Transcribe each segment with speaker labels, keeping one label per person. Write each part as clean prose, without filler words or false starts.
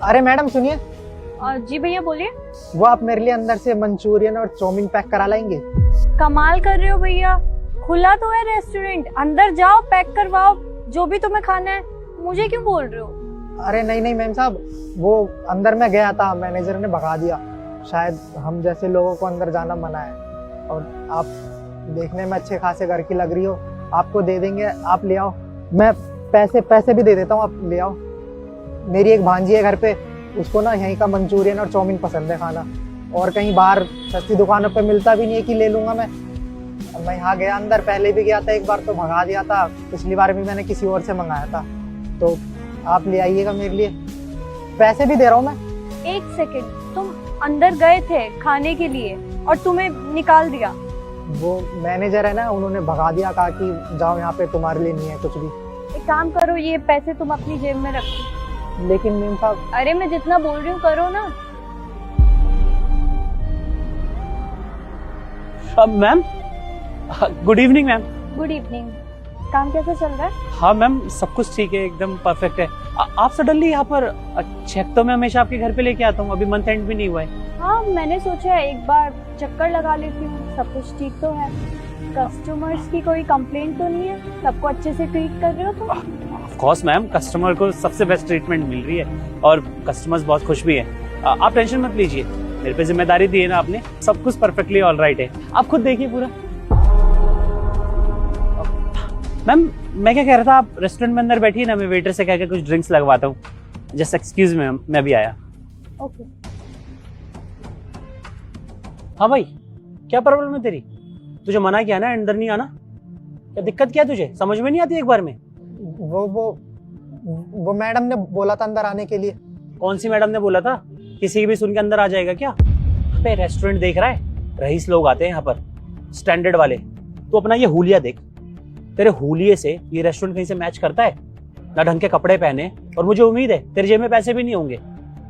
Speaker 1: अरे मैडम सुनिए,
Speaker 2: जी भैया बोलिए।
Speaker 1: वो आप मेरे लिए अंदर से मंचूरियन और चाउमीन पैक करा लाएंगे?
Speaker 2: कमाल कर रहे हो भैया, खुला तो है रेस्टोरेंट, अंदर जाओ पैक करवाओ जो भी तुम्हें खाना है। मुझे क्यों बोल रहे हो?
Speaker 1: अरे नहीं नहीं मैम साहब, वो अंदर मैं गया था, मैनेजर ने भगा दिया। शायद हम जैसे लोगों को अंदर जाना मना है। और आप देखने में अच्छे खासे घर की लग रही हो, आपको दे देंगे, आप ले आओ। मैं पैसे भी दे देता हूँ, आप ले आओ। मेरी एक भांजी है घर पे, उसको ना यहीं का मंचूरियन और चाउमीन पसंद है खाना, और कहीं बाहर सस्ती दुकानों पे मिलता भी नहीं है कि ले लूंगा मैं। मैं यहाँ गया अंदर, पहले भी गया था एक बार तो भगा दिया था, पिछली बार भी मैंने किसी और से मंगाया था। तो आप ले आइएगा मेरे लिए, पैसे भी दे रहा हूँ मैं।
Speaker 2: एक सेकंड, तुम अंदर गए थे खाने के लिए और तुम्हें निकाल दिया?
Speaker 1: वो मैनेजर है ना, उन्होंने भगा दिया, कहा कि जाओ यहाँ पे तुम्हारे लिए नहीं है कुछ भी।
Speaker 2: एक काम करो, ये पैसे तुम अपनी जेब में रखो।
Speaker 1: लेकिन मैम साहब।
Speaker 2: अरे मैं जितना बोल रही हूँ करो ना।
Speaker 3: Ma'am, good evening ma'am.
Speaker 2: Good evening. काम कैसा चल रहा है?
Speaker 3: हाँ मैम, सब कुछ ठीक है, एकदम परफेक्ट है। आप सडनली यहाँ पर, चेक तो मैं हमेशा आपके घर पे लेके आता हूँ, अभी मंथ एंड भी नहीं हुआ है।
Speaker 2: हाँ मैंने सोचा एक बार चक्कर लगा लेती हूँ, सब कुछ ठीक तो है। कस्टमर्स की कोई कंप्लेंट तो नहीं है? सबको अच्छे से ट्रीट कर रहे हो तुम?
Speaker 3: ऑफ कोर्स मैम, कस्टमर को सबसे बेस्ट ट्रीटमेंट मिल रही है और कस्टमर्स बहुत खुश भी हैं। आप टेंशन मत लीजिए, मेरे पे जिम्मेदारी दी है ना आपने, सब कुछ परफेक्टली ऑल राइट है। आप खुद देखिए पूरा। मैम मैं क्या कह रहा था, आप रेस्टोरेंट में अंदर बैठिए ना, मैं वेटर से कह के कुछ ड्रिंक्स लगवाता हूँ। जस्ट एक्सक्यूज मैम, मैं भी आया।
Speaker 2: ओके।
Speaker 3: हाँ भाई, क्या प्रॉब्लम है तेरी? तुझे मना किया ना अंदर नहीं आना, क्या दिक्कत क्या है तुझे? समझ में नहीं आती एक बार में?
Speaker 1: वो मैडम ने बोला था अंदर आने के लिए।
Speaker 3: कौन सी मैडम ने बोला था? किसी की भी सुन के अंदर आ जाएगा क्या? पे रेस्टोरेंट देख रहा है, रईस लोग आते हैं यहाँ पर, स्टैंडर्ड वाले। तो अपना ये हुलिया देख, तेरे हुलिये से ये रेस्टोरेंट कहीं से मैच करता है? ना ढंग के कपड़े पहने, और मुझे उम्मीद है तेरे जेब में पैसे भी नहीं होंगे।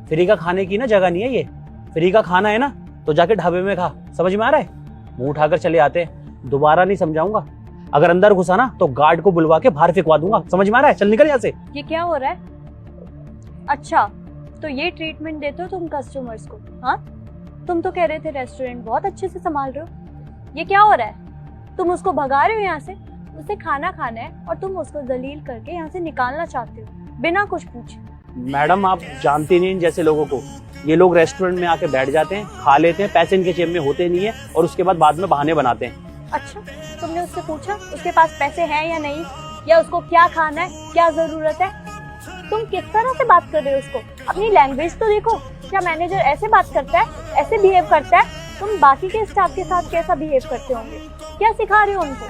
Speaker 3: फ्री का खाने की ना जगह नहीं है ये। फ्री का खाना है ना तो जाके ढाबे में खा, समझ में आ रहा है? मुंह उठाकर चले आते हैं, दोबारा नहीं समझाऊंगा। अगर अंदर घुसा ना तो गार्ड को बुलवा के बाहर फेंकवा दूंगा, समझ में आ रहा है? चल निकल यहाँ से।
Speaker 2: ये क्या हो रहा है? अच्छा, तो ये ट्रीटमेंट देते हो तुम कस्टमर्स को? हाँ, तुम तो कह रहे थे रेस्टोरेंट बहुत अच्छे से संभाल रहे हो। ये क्या हो रहा है? तुम उसको भगा रहे हो यहाँ से, उसे खाना खाना है और तुम उसको जलील करके यहाँ से निकालना चाहते हो बिना कुछ पूछे।
Speaker 3: मैडम आप जानती नहीं इन जैसे लोगों को। ये लोग रेस्टोरेंट में आके बैठ जाते हैं, खा लेते हैं, पैसे इनके जेब में होते नहीं है, और उसके बाद में बहाने बनाते हैं।
Speaker 2: अच्छा, तुमने उससे पूछा उसके पास पैसे हैं या नहीं, या उसको क्या खाना है, क्या जरूरत है? तुम किस तरह से बात कर रहे हो उसको? अपनी लैंग्वेज तो देखो। क्या मैनेजर ऐसे बात करता है, ऐसे बिहेव करता है? तुम बाकी के स्टाफ के साथ कैसा बिहेव करते होंगे? क्या सिखा रहे हो उनको?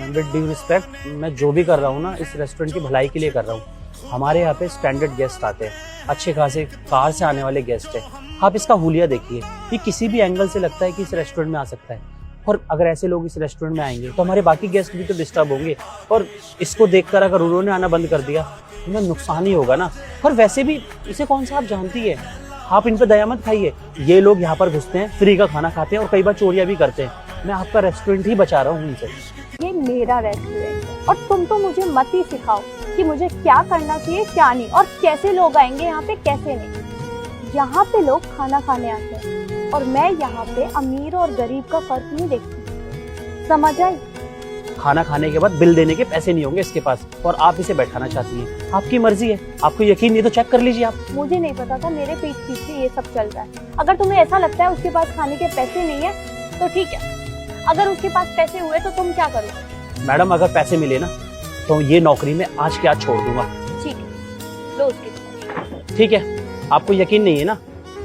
Speaker 3: विद ड्यू रिस्पेक्ट, मैं जो भी कर रहा हूँ ना इस रेस्टोरेंट की भलाई के लिए कर रहा हूँ। हमारे यहाँ पे स्टैंडर्ड गेस्ट आते हैं, अच्छे खासे कार से आने वाले गेस्ट है। आप इसका हुलिया देखिए, ये किसी भी एंगल से लगता है कि इस रेस्टोरेंट में आ सकता है। और अगर ऐसे लोग इस रेस्टोरेंट में आएंगे तो हमारे बाकी गेस्ट भी तो डिस्टर्ब होंगे, और इसको देखकर अगर उन्होंने आना बंद कर दिया तो हमें नुकसान ही होगा ना। और वैसे भी इसे कौन सा आप जानती है, आप इन पर दया मत खाइए। ये लोग यहाँ पर घुसते हैं, फ्री का खाना खाते हैं और कई बार चोरियां भी करते हैं। मैं आपका रेस्टोरेंट ही बचा रहा हूँ इनसे।
Speaker 2: ये मेरा रेस्टोरेंट है और तुम तो मुझे मत ही सिखाओ कि मुझे क्या करना चाहिए क्या नहीं, और कैसे लोग आएंगे यहाँ पे कैसे नहीं। यहाँ पे लोग खाना खाने आते हैं और मैं यहाँ पे अमीर और गरीब का फर्क नहीं देखती, समझ आई?
Speaker 3: खाना खाने के बाद बिल देने के पैसे नहीं होंगे इसके पास, और आप इसे बैठाना चाहती हैं। आपकी मर्जी है, आपको यकीन नहीं तो चेक कर लीजिए आप।
Speaker 2: मुझे नहीं पता था मेरे पीठ पीछे ये सब चल रहा है। अगर तुम्हें ऐसा लगता है उसके पास खाने के पैसे नहीं है तो ठीक है, अगर उसके पास पैसे हुए तो तुम क्या करोगे?
Speaker 3: मैडम अगर पैसे मिले ना तो ये नौकरी में आज के आज छोड़ दूंगा।
Speaker 2: ठीक है, लो उसके।
Speaker 3: ठीक है, आपको यकीन नहीं है ना,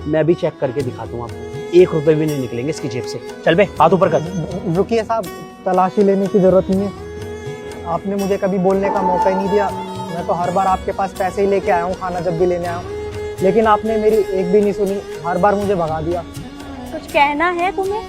Speaker 3: मैं भी चेक करके दिखा दूंगा आपको। 1 रुपए भी नहीं निकलेंगे इसकी जेब से। चल बे, हाथ ऊपर कर।
Speaker 1: रुकिए साहब, तलाशी लेने की जरूरत नहीं है। आपने मुझे कभी बोलने का मौका ही नहीं दिया। मैं तो हर बार आपके पास पैसे ही लेके आया हूँ खाना जब भी लेने आया हूँ, लेकिन आपने मेरी एक भी नहीं सुनी, हर बार मुझे भगा दिया।
Speaker 2: कुछ कहना है तुम्हें?